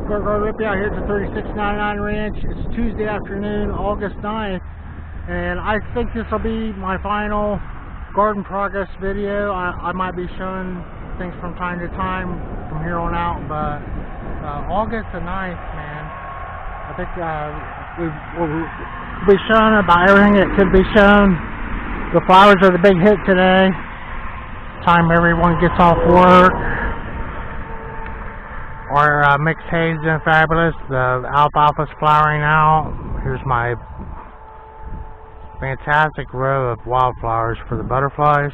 Gargoyle Rippy out here at the 3699 Ranch. It's Tuesday afternoon, August 9th, and I think this will be my final garden progress video. I might be showing things from time to time from here on out, but August the 9th, man, I think we'll be showing about everything that could be shown. The flowers are the big hit today. Time everyone gets off work. Our mixed haze doing fabulous. The alfalfa's flowering out. Here's my fantastic row of wildflowers for the butterflies.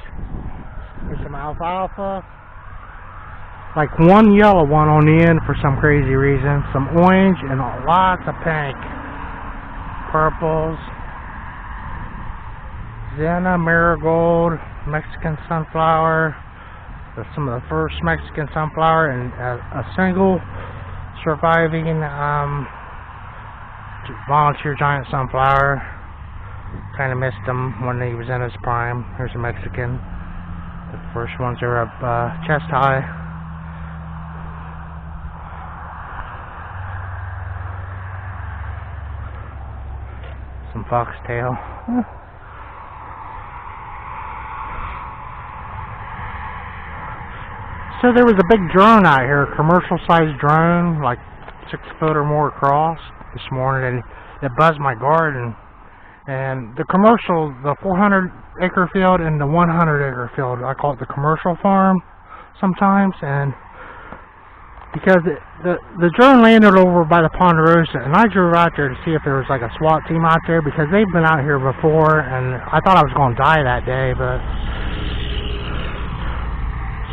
Here's some alfalfa. Like one yellow one on the end for some crazy reason. Some orange and lots of pink. Purples. Zenna, marigold, Mexican sunflower. Some of the first Mexican sunflower and a single surviving volunteer giant sunflower. Kind of missed him when he was in his prime. Here's a Mexican. The first ones are up chest high. Some foxtail. So there was a big drone out here, a commercial-sized drone, like 6 foot or more across, this morning, and it buzzed my garden. And the commercial, the 400-acre field and the 100-acre field, I call it the commercial farm sometimes, and because the drone landed over by the Ponderosa, and I drove out there to see if there was like a SWAT team out there, because they've been out here before, and I thought I was going to die that day, but...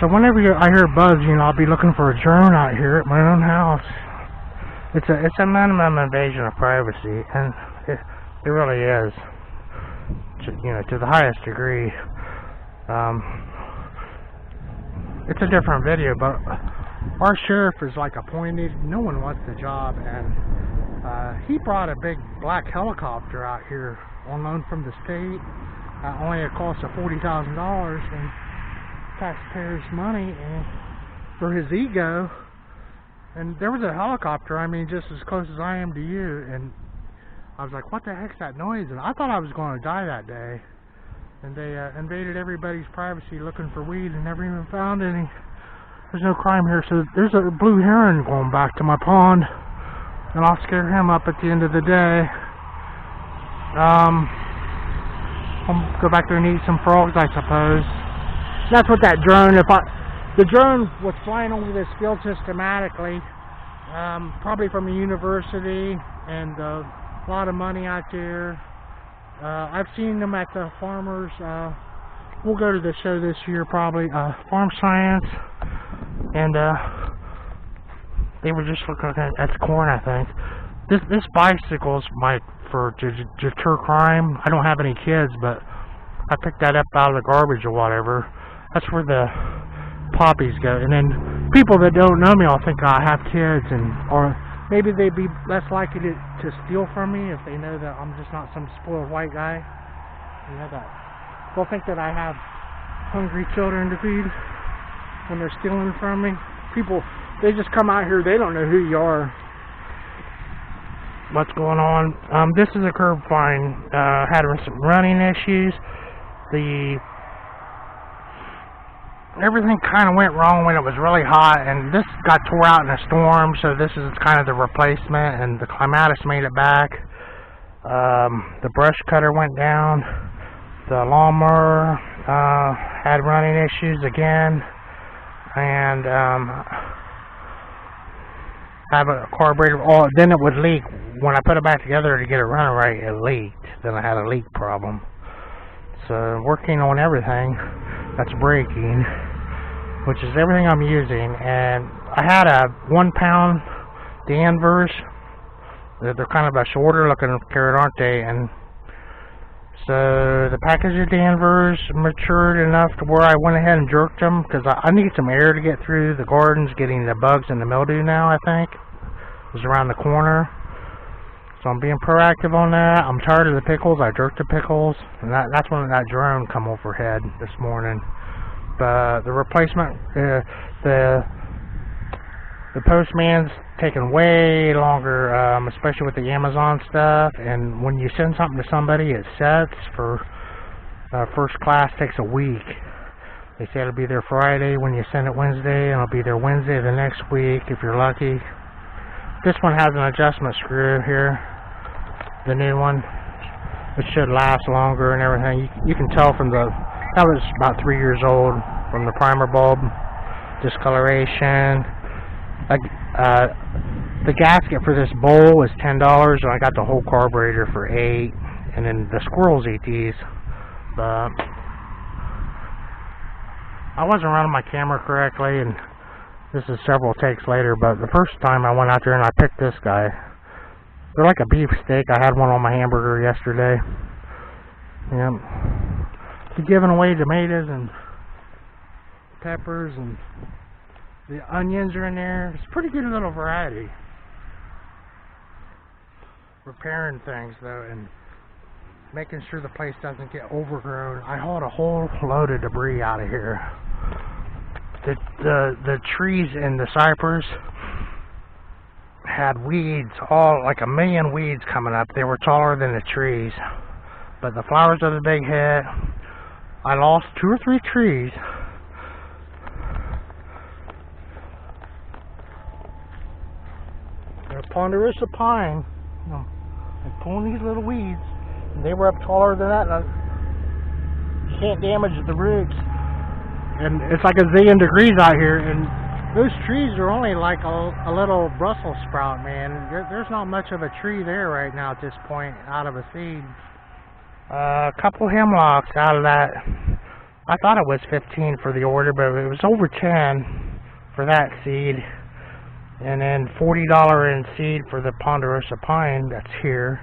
So whenever I hear buzzing, I'll be looking for a drone out here at my own house. It's a minimum invasion of privacy, and it really is, to the highest degree. It's a different video, but our sheriff is like appointed. No one wants the job, and he brought a big black helicopter out here on loan from the state. Only a cost of $40,000 and taxpayers' money, and for his ego. And there was a helicopter, I mean, just as close as I am to you, and I was like, what the heck's that noise? And I thought I was going to die that day. And they invaded everybody's privacy looking for weed and never even found any. There's no crime here, so there's a blue heron going back to my pond, and I'll scare him up at the end of the day. I'll go back there and eat some frogs, I suppose. That's what that drone, the drone was flying over this field systematically, probably from a university, and a lot of money out there. I've seen them at the farmers, we'll go to the show this year probably, Farm Science, and they were just looking at the corn, I think. This bicycle's to deter crime. I don't have any kids, but I picked that up out of the garbage or whatever. That's where the poppies go, and then people that don't know me will think I have kids, or maybe they'd be less likely to steal from me if they know that I'm just not some spoiled white guy. You know that they'll think that I have hungry children to feed when they're stealing from me. People, they just come out here, they don't know who you are. What's going on? This is a curb fine. Had some running issues. Everything kind of went wrong when it was really hot, and this got tore out in a storm, so this is kind of the replacement, and the Climatis made it back. The brush cutter went down. The lawnmower had running issues again, and have a carburetor. Oh, then it would leak. When I put it back together to get it running right, it leaked. Then I had a leak problem. So working on everything that's breaking, which is everything I'm using. And I had a 1 pound Danvers. They're kind of a shorter looking carrot, aren't they? And so the package of Danvers matured enough to where I went ahead and jerked them, because I need some air to get through the gardens, getting the bugs and the mildew now, I think. It was around the corner. So I'm being proactive on that. I'm tired of the pickles. I jerked the pickles, and that's when that drone come overhead this morning. But the replacement, the The postman's taking way longer, especially with the Amazon stuff. And when you send something to somebody, it sets for first class takes a week. They say it'll be there Friday when you send it Wednesday, and it'll be there Wednesday the next week if you're lucky. This one has an adjustment screw here, the new one. It should last longer and everything. You can tell from that was about 3 years old, from the primer bulb discoloration. The gasket for this bowl is $10, and I got the whole carburetor for $8. And then the squirrels eat these. But I wasn't running my camera correctly, and this is several takes later. But the first time I went out there and I picked this guy. They're like a beef steak. I had one on my hamburger yesterday. Yep. They're giving away tomatoes and peppers, and the onions are in there. It's a pretty good little variety. Repairing things though, and making sure the place doesn't get overgrown. I hauled a whole load of debris out of here. The trees in the cypress had weeds, all like a million weeds coming up. They were taller than the trees, but the flowers are the big hit. I lost 2 or 3 trees. The ponderosa pine, I'm pulling these little weeds, and they were up taller than that, and you can't damage the roots. And it's like a zillion degrees out here, and those trees are only like a little Brussels sprout, man. There's not much of a tree there right now at this point, out of a seed. A couple hemlocks out of that. I thought it was 15 for the order, but it was over 10 for that seed. And then $40 in seed for the ponderosa pine that's here.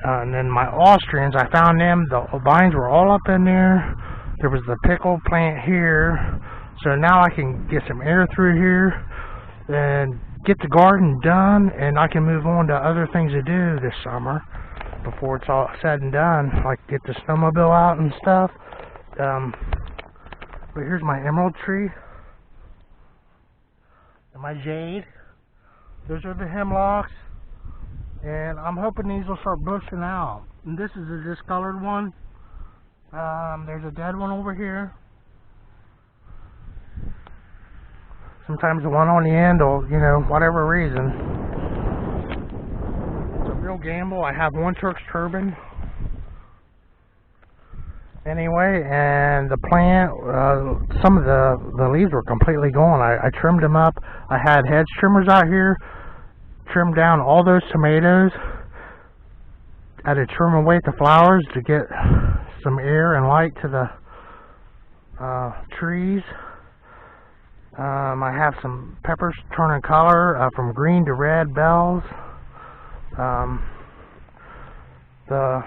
And then my Austrians, I found them. The vines were all up in there. There was the pickle plant here. So now I can get some air through here and get the garden done, and I can move on to other things to do this summer before it's all said and done, like get the snowmobile out and stuff. But here's my emerald tree and my jade. Those are the hemlocks, and I'm hoping these will start bushing out. And this is a discolored one. There's a dead one over here. Sometimes the one on the end will, whatever reason. It's a real gamble. I have one Turk's turban. Anyway, and the plant, some of the leaves were completely gone. I trimmed them up. I had hedge trimmers out here, trimmed down all those tomatoes. I had to trim away the flowers to get some air and light to the trees. I have some peppers turning color from green to red bells. The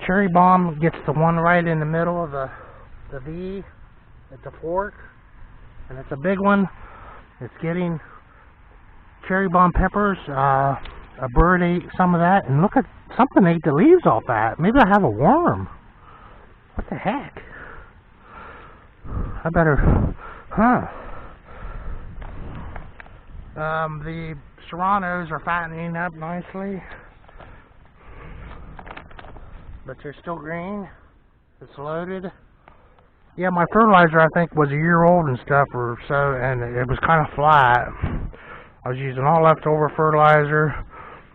cherry bomb gets the one right in the middle of the V at the fork, and it's a big one. It's getting cherry bomb peppers. A bird ate some of that, and look at something ate the leaves off that. Maybe I have a worm. What the heck? I better, the serranos are fattening up nicely, but they're still green. It's loaded. Yeah, my fertilizer I think was a year old and stuff, or so, and it was kind of flat. I was using all leftover fertilizer.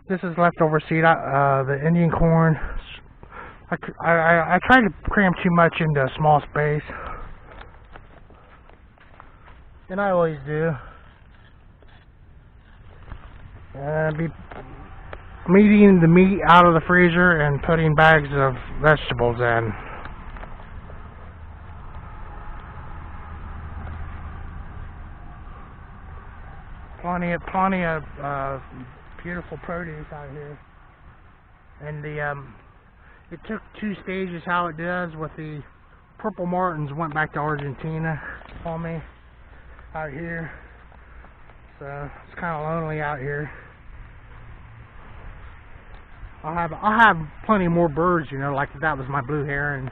This is leftover seed, the Indian corn. I tried to cram too much into a small space, and I always do. Be eating the meat out of the freezer and putting bags of vegetables in. Plenty of beautiful produce out here, and it took 2 stages how it does with the purple martins. Went back to Argentina on me out here, so it's kind of lonely out here. I'll have plenty more birds, like that was my blue heron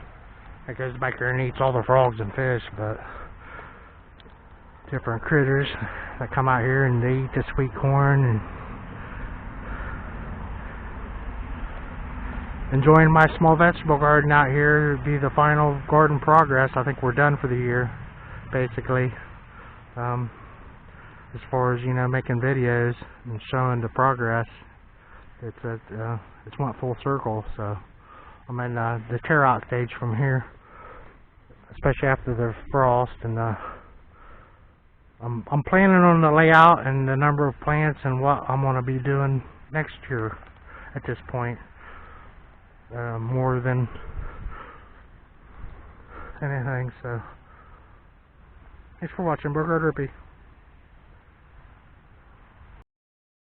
that goes back there and eats all the frogs and fish, but different critters that come out here and they eat the sweet corn, and enjoying my small vegetable garden out here. It'll be the final garden progress. I think we're done for the year, basically. As far as, you know, making videos and showing the progress, it's went full circle. So I'm in the tear out stage from here, especially after the frost, and I'm planning on the layout and the number of plants and what I'm going to be doing next year at this point, more than anything. So thanks for watching. Burger Derpy.